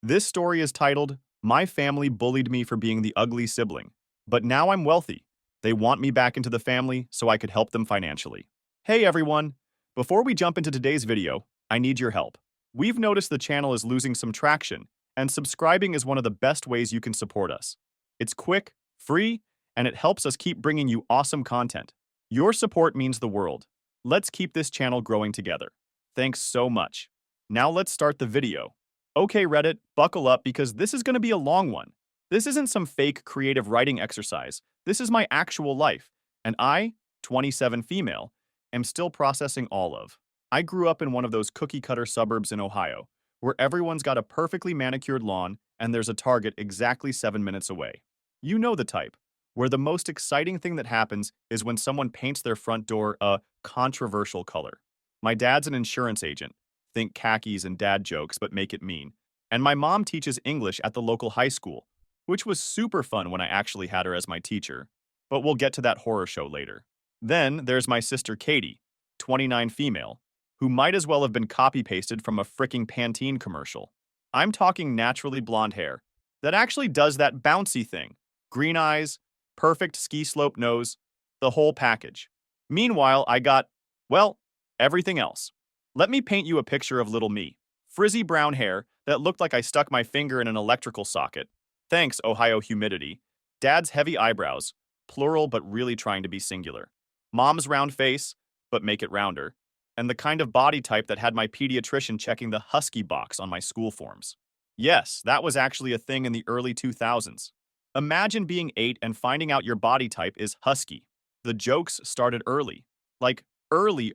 This story is titled, My Family Bullied Me for Being the Ugly Sibling, but now I'm wealthy. They want me back into the family so I could help them financially. Hey everyone! Before we jump into today's video, I need your help. We've noticed the channel is losing some traction, and subscribing is one of the best ways you can support us. It's quick, free, and it helps us keep bringing you awesome content. Your support means the world. Let's keep this channel growing together. Thanks so much. Now let's start the video. Okay, Reddit, buckle up because this is going to be a long one. This isn't some fake creative writing exercise. This is my actual life, and I, 27 female, am still processing all of. I grew up in one of those cookie-cutter suburbs in Ohio, where everyone's got a perfectly manicured lawn and there's a Target exactly 7 minutes away. You know the type, where the most exciting thing that happens is when someone paints their front door a controversial color. My dad's an insurance agent. Think khakis and dad jokes, but make it mean. And my mom teaches English at the local high school, which was super fun when I actually had her as my teacher. But we'll get to that horror show later. Then there's my sister Katie, 29 female, who might as well have been copy-pasted from a fricking Pantene commercial. I'm talking naturally blonde hair that actually does that bouncy thing. Green eyes, perfect ski slope nose, the whole package. Meanwhile, I got, well, everything else. Let me paint you a picture of little me. Frizzy brown hair that looked like I stuck my finger in an electrical socket. Thanks, Ohio humidity. Dad's heavy eyebrows, plural but really trying to be singular. Mom's round face, but make it rounder. And the kind of body type that had my pediatrician checking the husky box on my school forms. Yes, that was actually a thing in the early 2000s. Imagine being 8 and finding out your body type is husky. The jokes started early. Like, early.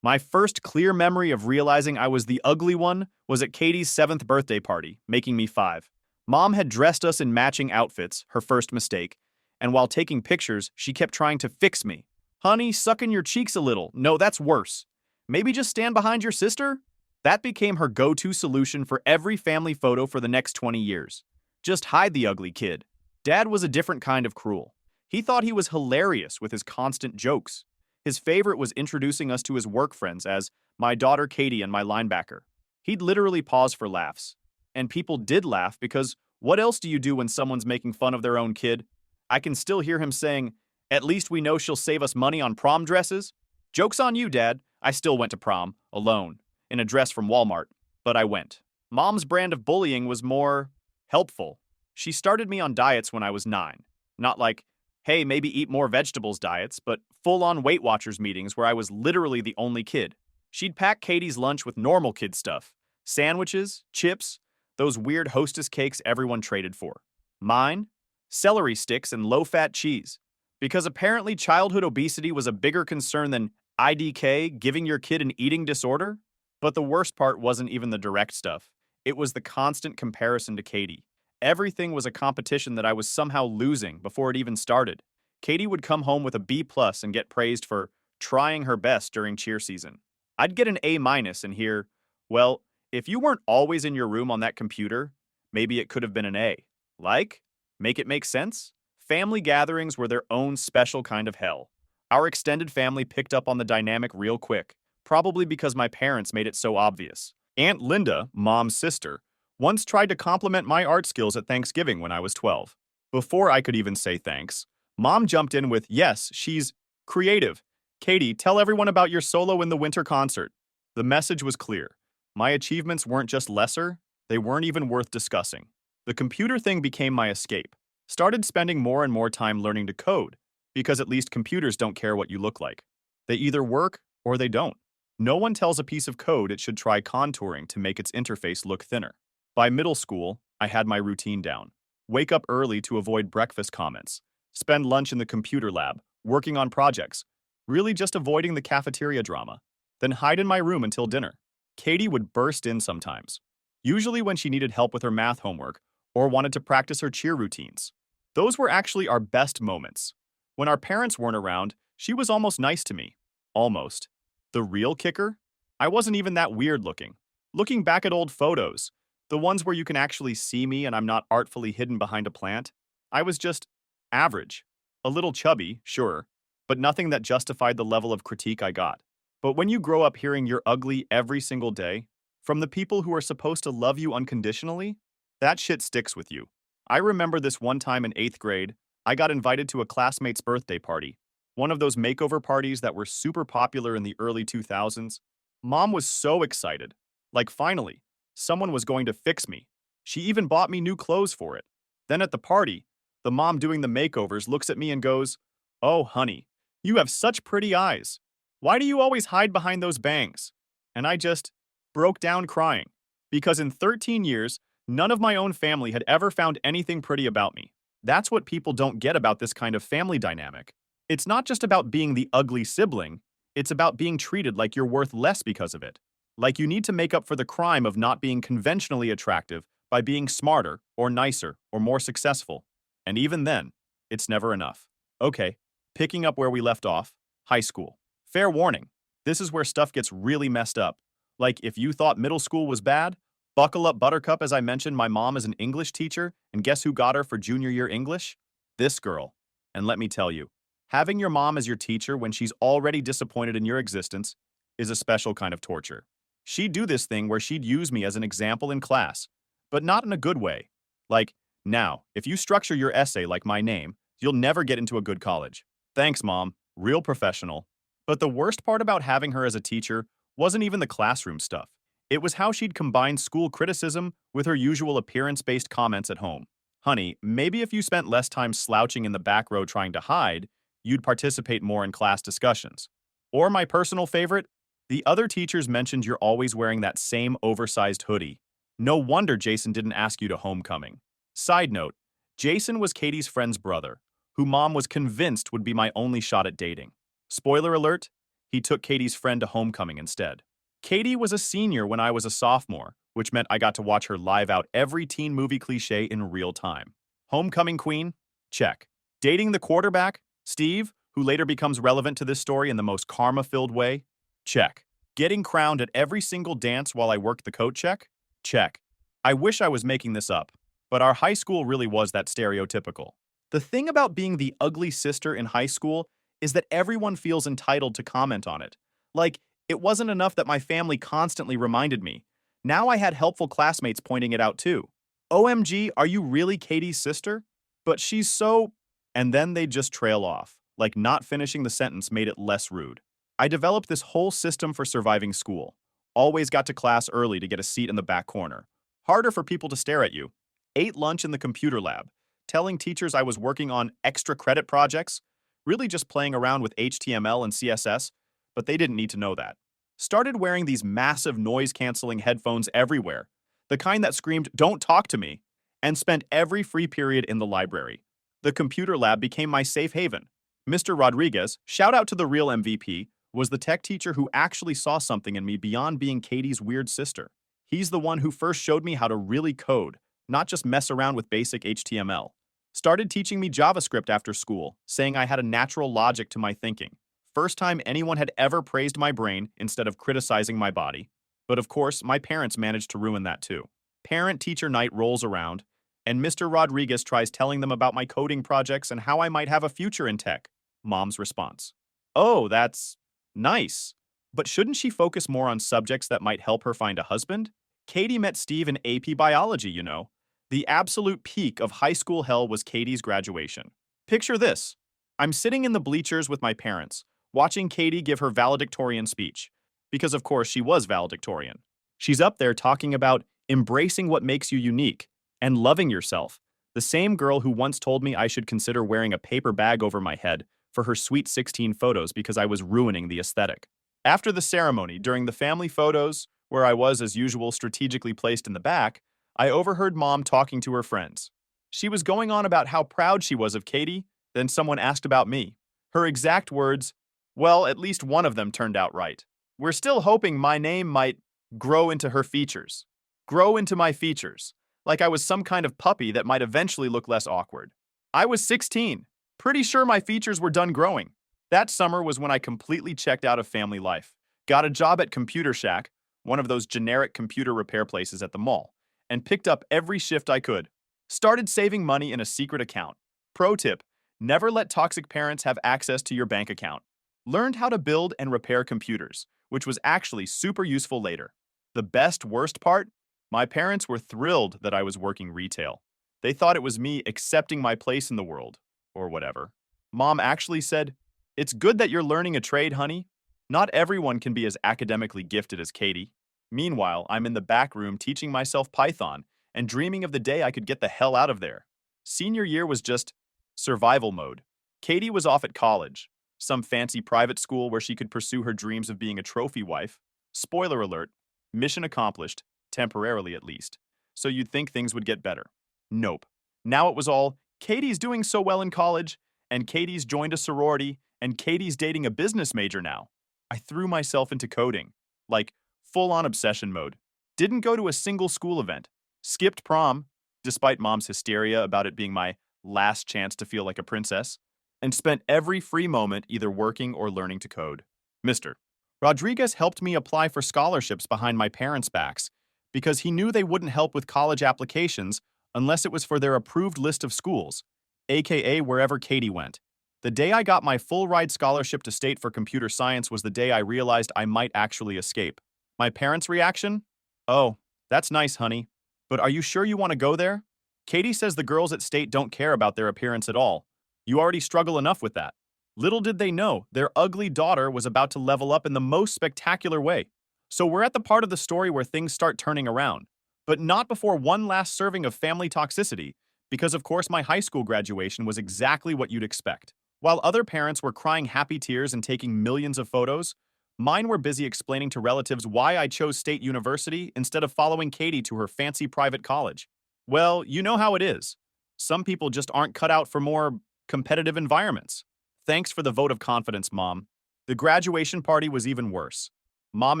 My first clear memory of realizing I was the ugly one was at Katie's 7th birthday party, making me 5. Mom had dressed us in matching outfits, her first mistake, and while taking pictures, she kept trying to fix me. Honey, suck in your cheeks a little. No, that's worse. Maybe just stand behind your sister? That became her go-to solution for every family photo for the next 20 years. Just hide the ugly kid. Dad was a different kind of cruel. He thought he was hilarious with his constant jokes. His favorite was introducing us to his work friends as my daughter Katie and my linebacker. He'd literally pause for laughs. And people did laugh because what else do you do when someone's making fun of their own kid? I can still hear him saying, "At least we know she'll save us money on prom dresses." Joke's on you, Dad. I still went to prom, alone, in a dress from Walmart, but I went. Mom's brand of bullying was more helpful. She started me on diets when I was 9. Not like, hey, maybe eat more vegetables diets, but full-on Weight Watchers meetings where I was literally the only kid. She'd pack Katie's lunch with normal kid stuff. Sandwiches, chips, those weird hostess cakes everyone traded for. Mine? Celery sticks and low-fat cheese. Because apparently childhood obesity was a bigger concern than IDK, giving your kid an eating disorder? But the worst part wasn't even the direct stuff. It was the constant comparison to Katie. Everything was a competition that I was somehow losing before it even started. Katie would come home with a B+ and get praised for trying her best during cheer season. I'd get an A- and hear, well, if you weren't always in your room on that computer, maybe it could have been an A. Like? Make it make sense? Family gatherings were their own special kind of hell. Our extended family picked up on the dynamic real quick, probably because my parents made it so obvious. Aunt Linda, Mom's sister, once tried to compliment my art skills at Thanksgiving when I was 12. Before I could even say thanks, Mom jumped in with, yes, she's creative. Katie, tell everyone about your solo in the winter concert. The message was clear. My achievements weren't just lesser, they weren't even worth discussing. The computer thing became my escape. Started spending more and more time learning to code, because at least computers don't care what you look like. They either work or they don't. No one tells a piece of code it should try contouring to make its interface look thinner. By middle school, I had my routine down. Wake up early to avoid breakfast comments. Spend lunch in the computer lab, working on projects. Really just avoiding the cafeteria drama. Then hide in my room until dinner. Katie would burst in sometimes. Usually when she needed help with her math homework or wanted to practice her cheer routines. Those were actually our best moments. When our parents weren't around, she was almost nice to me. Almost. The real kicker? I wasn't even that weird looking. Looking back at old photos, the ones where you can actually see me and I'm not artfully hidden behind a plant, I was just average. A little chubby, sure, but nothing that justified the level of critique I got. But when you grow up hearing you're ugly every single day, from the people who are supposed to love you unconditionally, That shit sticks with you. I remember this one time in 8th grade, I got invited to a classmate's birthday party, one of those makeover parties that were super popular in the early 2000s. Mom was so excited. Like, finally, someone was going to fix me. She even bought me new clothes for it. Then at the party, the mom doing the makeovers looks at me and goes, "Oh, honey, you have such pretty eyes. Why do you always hide behind those bangs?" And I just broke down crying. Because in 13 years, none of my own family had ever found anything pretty about me. That's what people don't get about this kind of family dynamic. It's not just about being the ugly sibling, it's about being treated like you're worth less because of it. Like you need to make up for the crime of not being conventionally attractive by being smarter or nicer or more successful. And even then, it's never enough. Okay, picking up where we left off, high school. Fair warning, this is where stuff gets really messed up. Like if you thought middle school was bad, buckle up, Buttercup. As I mentioned, my mom is an English teacher, and guess who got her for junior year English? This girl. And let me tell you, having your mom as your teacher when she's already disappointed in your existence is a special kind of torture. She'd do this thing where she'd use me as an example in class, but not in a good way. Like, now, if you structure your essay like my name, you'll never get into a good college. Thanks, Mom. Real professional. But the worst part about having her as a teacher wasn't even the classroom stuff. It was how she'd combine school criticism with her usual appearance-based comments at home. Honey, maybe if you spent less time slouching in the back row trying to hide, you'd participate more in class discussions. Or my personal favorite, the other teachers mentioned you're always wearing that same oversized hoodie. No wonder Jason didn't ask you to homecoming. Side note, Jason was Katie's friend's brother, who Mom was convinced would be my only shot at dating. Spoiler alert, he took Katie's friend to homecoming instead. Katie was a senior when I was a sophomore, which meant I got to watch her live out every teen movie cliche in real time. Homecoming queen? Check. Dating the quarterback, Steve, who later becomes relevant to this story in the most karma-filled way? Check. Getting crowned at every single dance while I worked the coat check? Check. I wish I was making this up, but our high school really was that stereotypical. The thing about being the ugly sister in high school is that everyone feels entitled to comment on it. Like, it wasn't enough that my family constantly reminded me. Now I had helpful classmates pointing it out too. OMG, are you really Katie's sister? But she's so... And then they'd just trail off, like not finishing the sentence made it less rude. I developed this whole system for surviving school. Always got to class early to get a seat in the back corner. Harder for people to stare at you. Ate lunch in the computer lab. Telling teachers I was working on extra credit projects. Really just playing around with HTML and CSS, but they didn't need to know that. Started wearing these massive noise-canceling headphones everywhere, the kind that screamed, "Don't talk to me," and spent every free period in the library. The computer lab became my safe haven. Mr. Rodriguez, shout out to the real MVP, was the tech teacher who actually saw something in me beyond being Katie's weird sister. He's the one who first showed me how to really code, not just mess around with basic HTML. Started teaching me JavaScript after school, saying I had a natural logic to my thinking. First time anyone had ever praised my brain instead of criticizing my body. But of course, my parents managed to ruin that too. Parent-teacher night rolls around, and Mr. Rodriguez tries telling them about my coding projects and how I might have a future in tech. Mom's response: "Oh, that's nice. But shouldn't she focus more on subjects that might help her find a husband?" Katie met Steve in AP Biology, you know. The absolute peak of high school hell was Katie's graduation. Picture this. I'm sitting in the bleachers with my parents, watching Katie give her valedictorian speech. Because of course she was valedictorian. She's up there talking about embracing what makes you unique and loving yourself. The same girl who once told me I should consider wearing a paper bag over my head for her sweet 16 photos because I was ruining the aesthetic. After the ceremony, during the family photos, where I was as usual strategically placed in the back, I overheard Mom talking to her friends. She was going on about how proud she was of Katie, then someone asked about me. Her exact words, well, at least one of them turned out right. "We're still hoping my name might grow into her features. Grow into my features. Like I was some kind of puppy that might eventually look less awkward. I was 16. Pretty sure my features were done growing. That summer was when I completely checked out of family life. Got a job at Computer Shack, one of those generic computer repair places at the mall, and picked up every shift I could. Started saving money in a secret account. Pro tip, never let toxic parents have access to your bank account. Learned how to build and repair computers, which was actually super useful later. The best worst part? My parents were thrilled that I was working retail. They thought it was me accepting my place in the world, or whatever. Mom actually said, "It's good that you're learning a trade, honey. Not everyone can be as academically gifted as Katie." Meanwhile, I'm in the back room teaching myself Python and dreaming of the day I could get the hell out of there. Senior year was just survival mode. Katie was off at college, some fancy private school where she could pursue her dreams of being a trophy wife. Spoiler alert, mission accomplished, temporarily at least. So you'd think things would get better. Nope. Now it was all, Katie's doing so well in college, and Katie's joined a sorority, and Katie's dating a business major now. I threw myself into coding, like full-on obsession mode. Didn't go to a single school event. Skipped prom, despite mom's hysteria about it being my last chance to feel like a princess, and spent every free moment either working or learning to code. Mr. Rodriguez helped me apply for scholarships behind my parents' backs because he knew they wouldn't help with college applications unless it was for their approved list of schools, aka wherever Katie went. The day I got my full-ride scholarship to state for computer science was the day I realized I might actually escape. My parents' reaction? "Oh, that's nice, honey. But are you sure you want to go there? Katie says the girls at state don't care about their appearance at all. You already struggle enough with that." Little did they know, their ugly daughter was about to level up in the most spectacular way. So we're at the part of the story where things start turning around. But not before one last serving of family toxicity, because of course my high school graduation was exactly what you'd expect. While other parents were crying happy tears and taking millions of photos, mine were busy explaining to relatives why I chose State University instead of following Katie to her fancy private college. Well, you know how it is. Some people just aren't cut out for more competitive environments. Thanks for the vote of confidence, Mom. The graduation party was even worse. Mom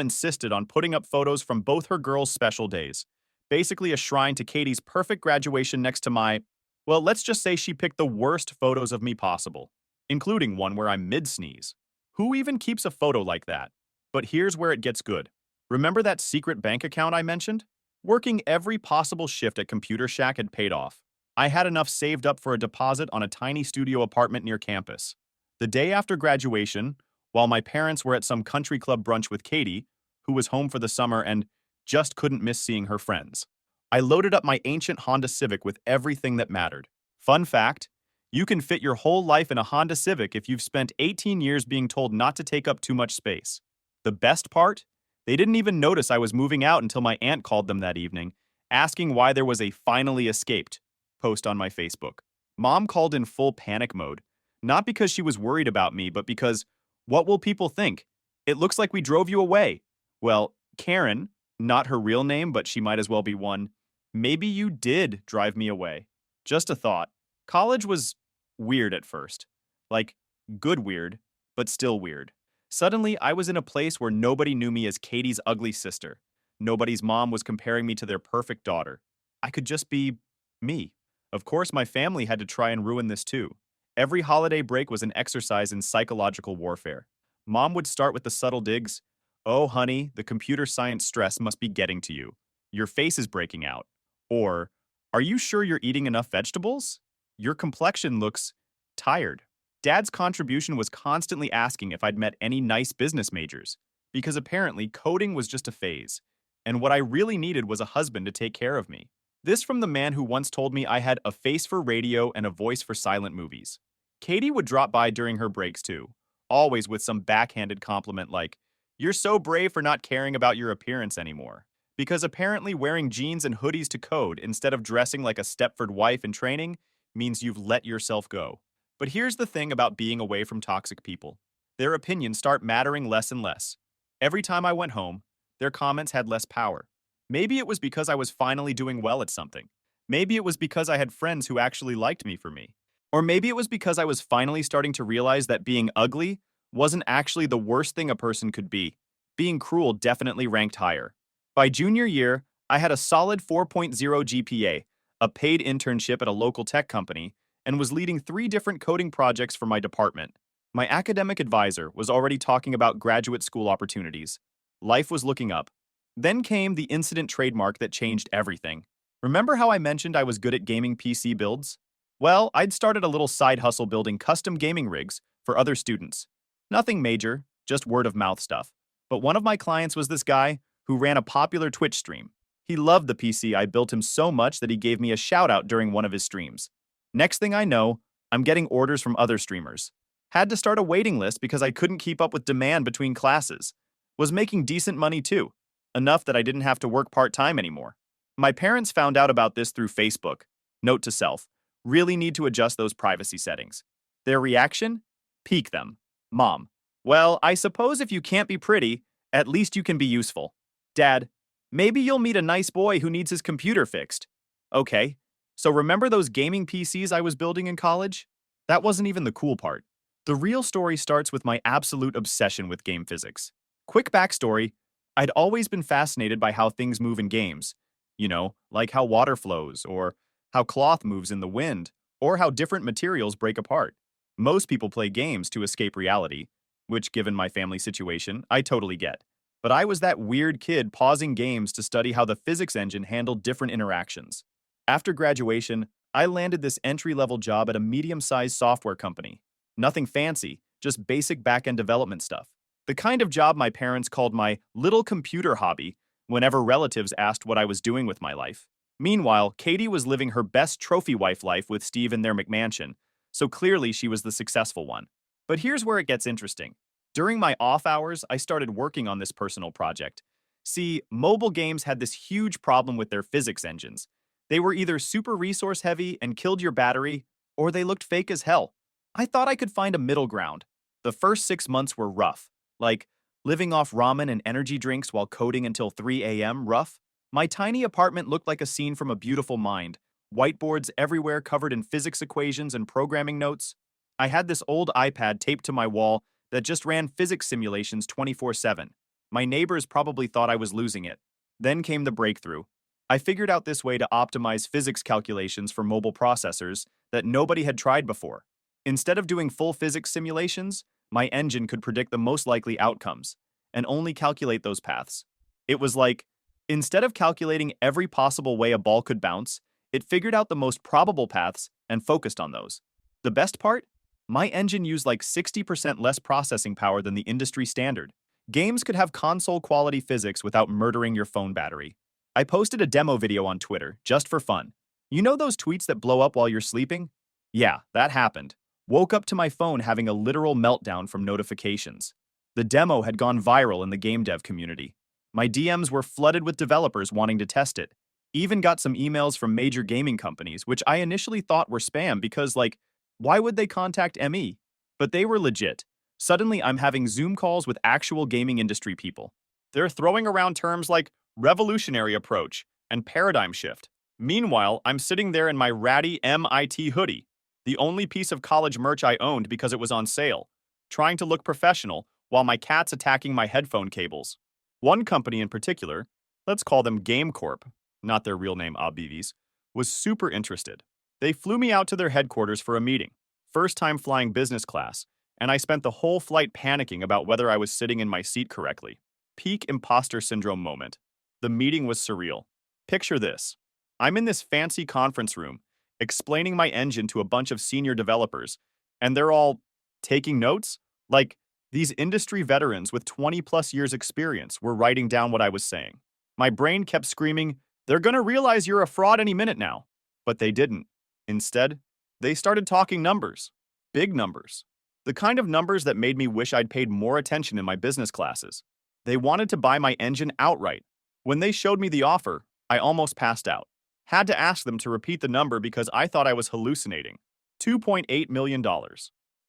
insisted on putting up photos from both her girls' special days, basically a shrine to Katie's perfect graduation next to my, well, let's just say she picked the worst photos of me possible, including one where I'm mid-sneeze. Who even keeps a photo like that? But here's where it gets good. Remember that secret bank account I mentioned? Working every possible shift at Computer Shack had paid off. I had enough saved up for a deposit on a tiny studio apartment near campus. The day after graduation, while my parents were at some country club brunch with Katie, who was home for the summer and just couldn't miss seeing her friends, I loaded up my ancient Honda Civic with everything that mattered. Fun fact, you can fit your whole life in a Honda Civic if you've spent 18 years being told not to take up too much space. The best part? They didn't even notice I was moving out until my aunt called them that evening, asking why there was a "finally escaped" post on my Facebook. Mom called in full panic mode, not because she was worried about me, but because, what will people think? It looks like we drove you away. Well, Karen, not her real name, but she might as well be one, maybe you did drive me away. Just a thought. College was weird at first. Like, good weird, but still weird. Suddenly, I was in a place where nobody knew me as Katie's ugly sister. Nobody's mom was comparing me to their perfect daughter. I could just be me. Of course, my family had to try and ruin this too. Every holiday break was an exercise in psychological warfare. Mom would start with the subtle digs. "Oh, honey, the computer science stress must be getting to you. Your face is breaking out." Or, "Are you sure you're eating enough vegetables? Your complexion looks tired." Dad's contribution was constantly asking if I'd met any nice business majors, because apparently coding was just a phase, and what I really needed was a husband to take care of me. This from the man who once told me I had a face for radio and a voice for silent movies. Katie would drop by during her breaks too, always with some backhanded compliment like, "You're so brave for not caring about your appearance anymore." Because apparently wearing jeans and hoodies to code instead of dressing like a Stepford wife in training means you've let yourself go. But here's the thing about being away from toxic people. Their opinions start mattering less and less. Every time I went home, their comments had less power. Maybe it was because I was finally doing well at something. Maybe it was because I had friends who actually liked me for me. Or maybe it was because I was finally starting to realize that being ugly wasn't actually the worst thing a person could be. Being cruel definitely ranked higher. By junior year, I had a solid 4.0 GPA, a paid internship at a local tech company, and was leading 3 different coding projects for my department. My academic advisor was already talking about graduate school opportunities. Life was looking up. Then came the incident trademark that changed everything. Remember how I mentioned I was good at gaming PC builds? Well, I'd started a little side hustle building custom gaming rigs for other students. Nothing major, just word of mouth stuff. But one of my clients was this guy who ran a popular Twitch stream. He loved the PC I built him so much that he gave me a shout out during one of his streams. Next thing I know, I'm getting orders from other streamers. Had to start a waiting list because I couldn't keep up with demand between classes. Was making decent money too, enough that I didn't have to work part-time anymore. My parents found out about this through Facebook. Note to self, really need to adjust those privacy settings. Their reaction? Peek them. Mom, well, I suppose if you can't be pretty, at least you can be useful. Dad, maybe you'll meet a nice boy who needs his computer fixed. Okay, so remember those gaming PCs I was building in college? That wasn't even the cool part. The real story starts with my absolute obsession with game physics. Quick backstory, I'd always been fascinated by how things move in games. You know, like how water flows, or how cloth moves in the wind, or how different materials break apart. Most people play games to escape reality, which, given my family situation, I totally get. But I was that weird kid pausing games to study how the physics engine handled different interactions. After graduation, I landed this entry-level job at a medium-sized software company. Nothing fancy, just basic back-end development stuff. The kind of job my parents called my little computer hobby whenever relatives asked what I was doing with my life. Meanwhile, Katie was living her best trophy wife life with Steve in their McMansion, so clearly she was the successful one. But here's where it gets interesting. During my off hours, I started working on this personal project. See, mobile games had this huge problem with their physics engines. They were either super resource heavy and killed your battery, or they looked fake as hell. I thought I could find a middle ground. The first 6 months were rough, like living off ramen and energy drinks while coding until 3 a.m. rough. My tiny apartment looked like a scene from A Beautiful Mind. Whiteboards everywhere covered in physics equations and programming notes. I had this old iPad taped to my wall that just ran physics simulations 24/7. My neighbors probably thought I was losing it. Then came the breakthrough. I figured out this way to optimize physics calculations for mobile processors that nobody had tried before. Instead of doing full physics simulations, my engine could predict the most likely outcomes and only calculate those paths. It was like, instead of calculating every possible way a ball could bounce, it figured out the most probable paths and focused on those. The best part? My engine used like 60% less processing power than the industry standard. Games could have console-quality physics without murdering your phone battery. I posted a demo video on Twitter, just for fun. You know those tweets that blow up while you're sleeping? Yeah, that happened. Woke up to my phone having a literal meltdown from notifications. The demo had gone viral in the game dev community. My DMs were flooded with developers wanting to test it. Even got some emails from major gaming companies, which I initially thought were spam because, like, why would they contact ME? But they were legit. Suddenly, I'm having Zoom calls with actual gaming industry people. They're throwing around terms like revolutionary approach and paradigm shift. Meanwhile, I'm sitting there in my ratty MIT hoodie, the only piece of college merch I owned because it was on sale, trying to look professional while my cat's attacking my headphone cables. One company in particular, let's call them Game Corp, not their real name obvs, was super interested. They flew me out to their headquarters for a meeting, first time flying business class, and I spent the whole flight panicking about whether I was sitting in my seat correctly. Peak imposter syndrome moment. The meeting was surreal. Picture this. I'm in this fancy conference room, explaining my engine to a bunch of senior developers, and they're all taking notes? Like, these industry veterans with 20+ years experience were writing down what I was saying. My brain kept screaming, they're gonna realize you're a fraud any minute now. But they didn't. Instead, they started talking numbers. Big numbers. The kind of numbers that made me wish I'd paid more attention in my business classes. They wanted to buy my engine outright. When they showed me the offer, I almost passed out. Had to ask them to repeat the number because I thought I was hallucinating. $2.8 million.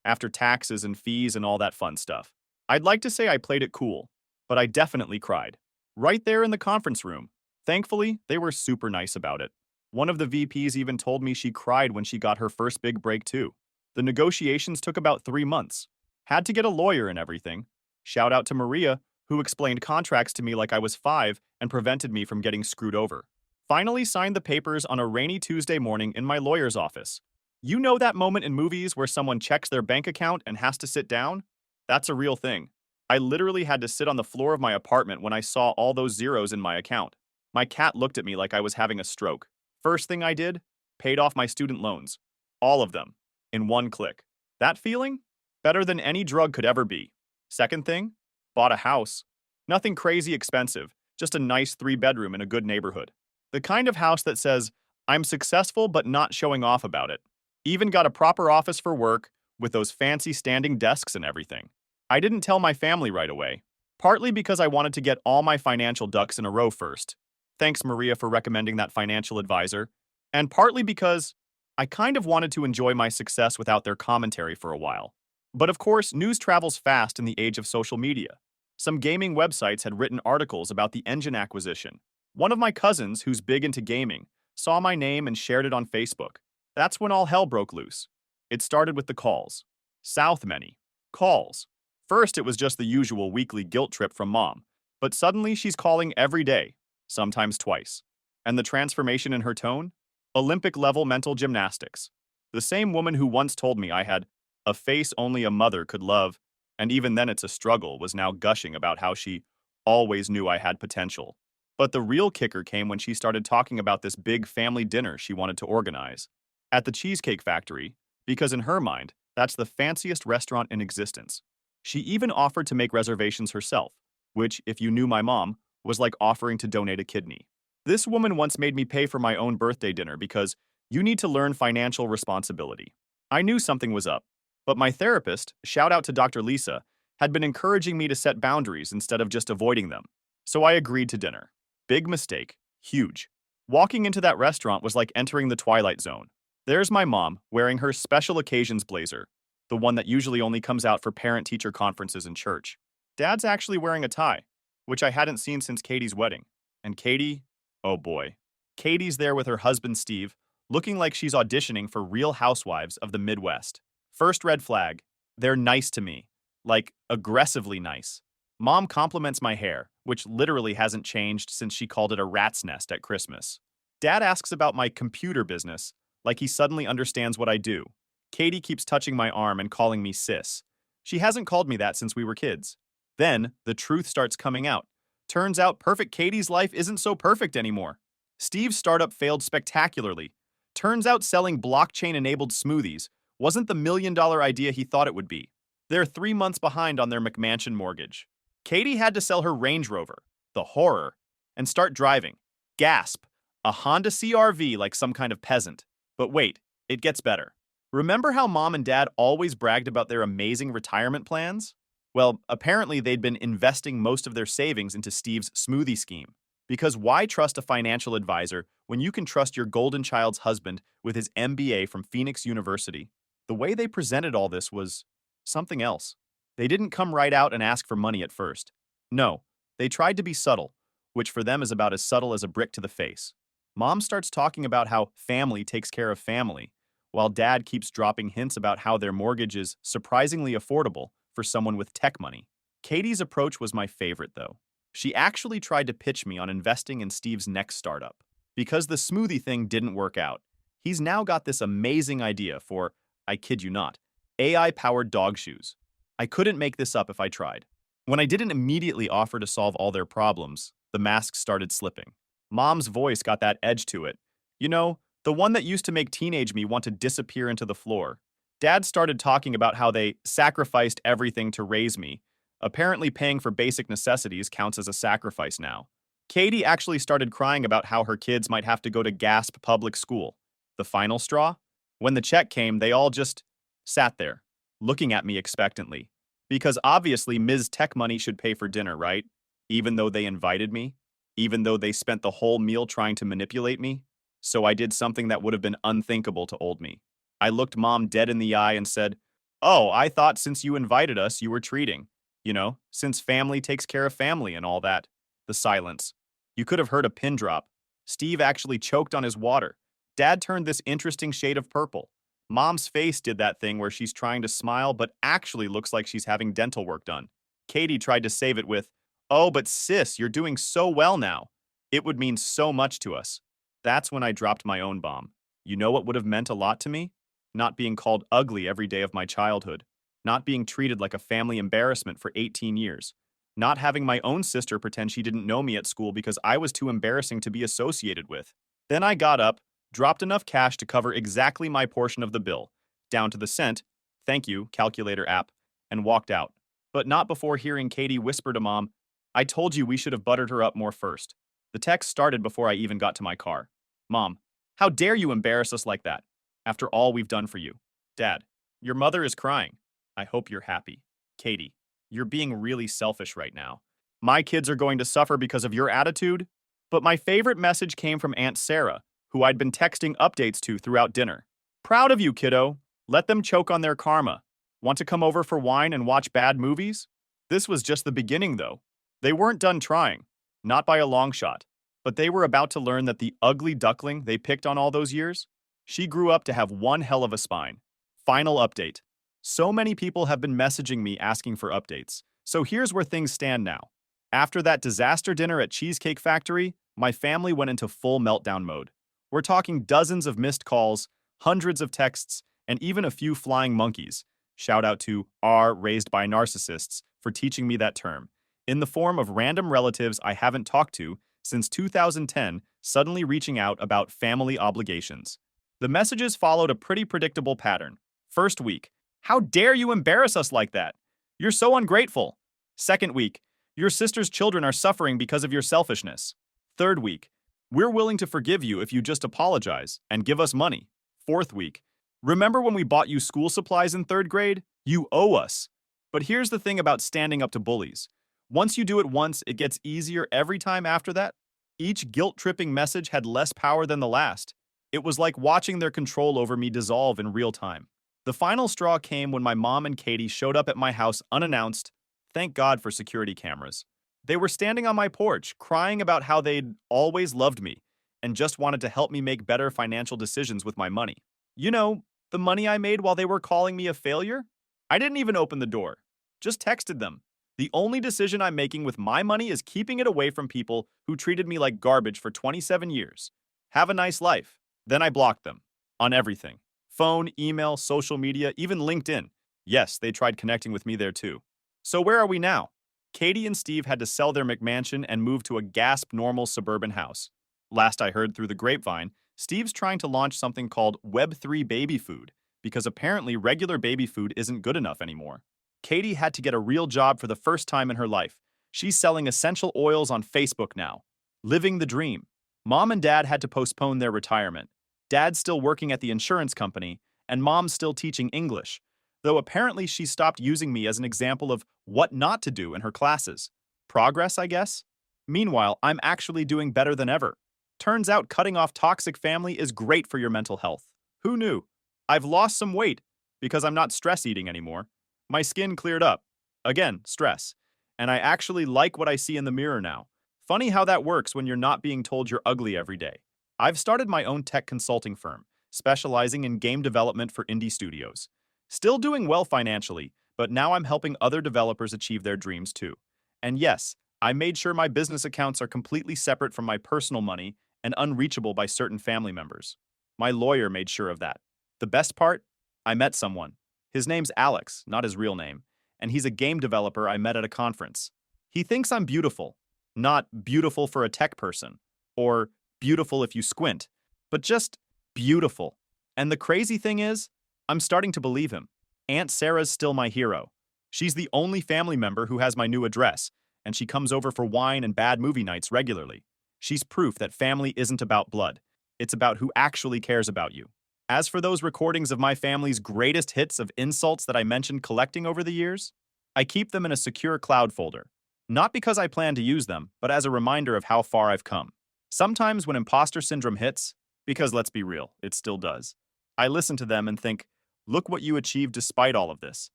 After taxes and fees and all that fun stuff. I'd like to say I played it cool, but I definitely cried. Right there in the conference room. Thankfully, they were super nice about it. One of the VPs even told me she cried when she got her first big break too. The negotiations took about 3 months. Had to get a lawyer and everything. Shout out to Maria, who explained contracts to me like I was 5 and prevented me from getting screwed over. Finally signed the papers on a rainy Tuesday morning in my lawyer's office. You know that moment in movies where someone checks their bank account and has to sit down? That's a real thing. I literally had to sit on the floor of my apartment when I saw all those zeros in my account. My cat looked at me like I was having a stroke. First thing I did? Paid off my student loans. All of them. In one click. That feeling? Better than any drug could ever be. Second thing? Bought a house. Nothing crazy expensive, just a nice 3-bedroom in a good neighborhood. The kind of house that says, I'm successful but not showing off about it. Even got a proper office for work, with those fancy standing desks and everything. I didn't tell my family right away, partly because I wanted to get all my financial ducks in a row first. Thanks, Maria, for recommending that financial advisor. And partly because I kind of wanted to enjoy my success without their commentary for a while. But of course, news travels fast in the age of social media. Some gaming websites had written articles about the engine acquisition. One of my cousins, who's big into gaming, saw my name and shared it on Facebook. That's when all hell broke loose. It started with the calls. South many. Calls. First, it was just the usual weekly guilt trip from mom, but suddenly she's calling every day, sometimes twice. And the transformation in her tone? Olympic-level mental gymnastics. The same woman who once told me I had a face only a mother could love, and even then it's a struggle, was now gushing about how she always knew I had potential. But the real kicker came when she started talking about this big family dinner she wanted to organize at the Cheesecake Factory, because in her mind, that's the fanciest restaurant in existence. She even offered to make reservations herself, which, if you knew my mom, was like offering to donate a kidney. This woman once made me pay for my own birthday dinner because you need to learn financial responsibility. I knew something was up, but my therapist, shout out to Dr. Lisa, had been encouraging me to set boundaries instead of just avoiding them. So I agreed to dinner. Big mistake. Huge. Walking into that restaurant was like entering the Twilight Zone. There's my mom, wearing her special occasions blazer, the one that usually only comes out for parent-teacher conferences in church. Dad's actually wearing a tie, which I hadn't seen since Katie's wedding. And Katie, oh boy. Katie's there with her husband Steve, looking like she's auditioning for Real Housewives of the Midwest. First red flag, they're nice to me. Like, aggressively nice. Mom compliments my hair, which literally hasn't changed since she called it a rat's nest at Christmas. Dad asks about my computer business, like he suddenly understands what I do. Katie keeps touching my arm and calling me sis. She hasn't called me that since we were kids. Then, the truth starts coming out. Turns out Perfect Katie's life isn't so perfect anymore. Steve's startup failed spectacularly. Turns out selling blockchain-enabled smoothies wasn't the million-dollar idea he thought it would be. They're 3 months behind on their McMansion mortgage. Katie had to sell her Range Rover, the horror, and start driving. Gasp, a Honda CR-V like some kind of peasant. But wait, it gets better. Remember how mom and dad always bragged about their amazing retirement plans? Well, apparently they'd been investing most of their savings into Steve's smoothie scheme. Because why trust a financial advisor when you can trust your golden child's husband with his MBA from Phoenix University? The way they presented all this was something else. They didn't come right out and ask for money at first. No, they tried to be subtle, which for them is about as subtle as a brick to the face. Mom starts talking about how family takes care of family, while dad keeps dropping hints about how their mortgage is surprisingly affordable for someone with tech money. Katie's approach was my favorite, though. She actually tried to pitch me on investing in Steve's next startup. Because the smoothie thing didn't work out, he's now got this amazing idea for, I kid you not, AI-powered dog shoes. I couldn't make this up if I tried. When I didn't immediately offer to solve all their problems, the mask started slipping. Mom's voice got that edge to it. You know, the one that used to make teenage me want to disappear into the floor. Dad started talking about how they sacrificed everything to raise me. Apparently paying for basic necessities counts as a sacrifice now. Katie actually started crying about how her kids might have to go to Gasp public school. The final straw? When the check came, they all just sat there, looking at me expectantly. Because obviously Ms. Tech Money should pay for dinner, right? Even though they invited me? Even though they spent the whole meal trying to manipulate me? So I did something that would have been unthinkable to old me. I looked Mom dead in the eye and said, "Oh, I thought since you invited us, you were treating. You know, since family takes care of family and all that." The silence. You could have heard a pin drop. Steve actually choked on his water. Dad turned this interesting shade of purple. Mom's face did that thing where she's trying to smile but actually looks like she's having dental work done. Katie tried to save it with, "Oh, but sis, you're doing so well now. It would mean so much to us." That's when I dropped my own bomb. You know what would have meant a lot to me? Not being called ugly every day of my childhood. Not being treated like a family embarrassment for 18 years. Not having my own sister pretend she didn't know me at school because I was too embarrassing to be associated with. Then I got up, dropped enough cash to cover exactly my portion of the bill, down to the cent, thank you, calculator app, and walked out. But not before hearing Katie whisper to Mom, "I told you we should have buttered her up more first." The text started before I even got to my car. Mom, how dare you embarrass us like that? After all we've done for you. Dad, your mother is crying. I hope you're happy. Katie, you're being really selfish right now. My kids are going to suffer because of your attitude? But my favorite message came from Aunt Sarah, who I'd been texting updates to throughout dinner. Proud of you, kiddo. Let them choke on their karma. Want to come over for wine and watch bad movies? This was just the beginning, though. They weren't done trying. Not by a long shot. But they were about to learn that the ugly duckling they picked on all those years, she grew up to have one hell of a spine. Final update. So many people have been messaging me asking for updates. So here's where things stand now. After that disaster dinner at Cheesecake Factory, my family went into full meltdown mode. We're talking dozens of missed calls, hundreds of texts, and even a few flying monkeys. Shout out to R raised by narcissists for teaching me that term. In the form of random relatives I haven't talked to since 2010 suddenly reaching out about family obligations. The messages followed a pretty predictable pattern. First week, how dare you embarrass us like that? You're so ungrateful. Second week, your sister's children are suffering because of your selfishness. Third week, we're willing to forgive you if you just apologize and give us money. Fourth week, remember when we bought you school supplies in third grade? You owe us. But here's the thing about standing up to bullies. Once you do it once, it gets easier every time after that. Each guilt-tripping message had less power than the last. It was like watching their control over me dissolve in real time. The final straw came when my mom and Katie showed up at my house unannounced. Thank God for security cameras. They were standing on my porch, crying about how they'd always loved me and just wanted to help me make better financial decisions with my money. You know, the money I made while they were calling me a failure? I didn't even open the door. Just texted them. The only decision I'm making with my money is keeping it away from people who treated me like garbage for 27 years. Have a nice life. Then I blocked them. On everything. Phone, email, social media, even LinkedIn. Yes, they tried connecting with me there too. So where are we now? Katie and Steve had to sell their McMansion and move to a gasp-normal suburban house. Last I heard through the grapevine, Steve's trying to launch something called Web3 baby food because apparently regular baby food isn't good enough anymore. Katie had to get a real job for the first time in her life. She's selling essential oils on Facebook now. Living the dream. Mom and Dad had to postpone their retirement. Dad's still working at the insurance company, and Mom's still teaching English, though apparently she stopped using me as an example of what not to do in her classes. Progress, I guess? Meanwhile, I'm actually doing better than ever. Turns out cutting off toxic family is great for your mental health. Who knew? I've lost some weight because I'm not stress eating anymore. My skin cleared up. Again, stress. And I actually like what I see in the mirror now. Funny how that works when you're not being told you're ugly every day. I've started my own tech consulting firm, specializing in game development for indie studios. Still doing well financially, but now I'm helping other developers achieve their dreams too. And yes, I made sure my business accounts are completely separate from my personal money and unreachable by certain family members. My lawyer made sure of that. The best part? I met someone. His name's Alex, not his real name, and he's a game developer I met at a conference. He thinks I'm beautiful. Not beautiful for a tech person, or beautiful if you squint, but just beautiful. And the crazy thing is, I'm starting to believe him. Aunt Sarah's still my hero. She's the only family member who has my new address, and she comes over for wine and bad movie nights regularly. She's proof that family isn't about blood. It's about who actually cares about you. As for those recordings of my family's greatest hits of insults that I mentioned collecting over the years, I keep them in a secure cloud folder. Not because I plan to use them, but as a reminder of how far I've come. Sometimes when imposter syndrome hits, because let's be real, it still does, I listen to them and think, look what you achieved despite all of this.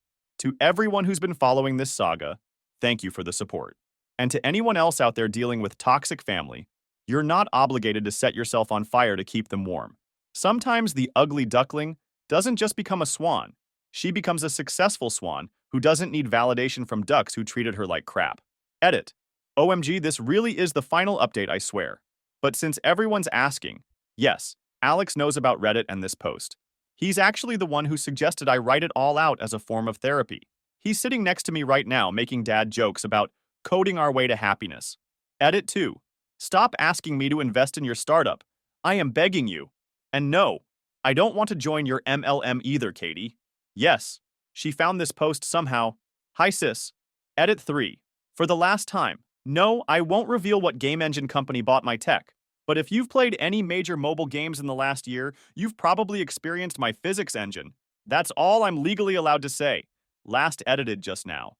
To everyone who's been following this saga, thank you for the support. And to anyone else out there dealing with toxic family, you're not obligated to set yourself on fire to keep them warm. Sometimes the ugly duckling doesn't just become a swan. She becomes a successful swan who doesn't need validation from ducks who treated her like crap. Edit. OMG, this really is the final update, I swear. But since everyone's asking, yes, Alex knows about Reddit and this post. He's actually the one who suggested I write it all out as a form of therapy. He's sitting next to me right now making dad jokes about coding our way to happiness. Edit 2. Stop asking me to invest in your startup. I am begging you. And no, I don't want to join your MLM either, Katie. Yes, she found this post somehow. Hi sis. Edit 3. For the last time, No, I won't reveal what game engine company bought my tech. But if you've played any major mobile games in the last year, you've probably experienced my physics engine. That's all I'm legally allowed to say. Last edited just now.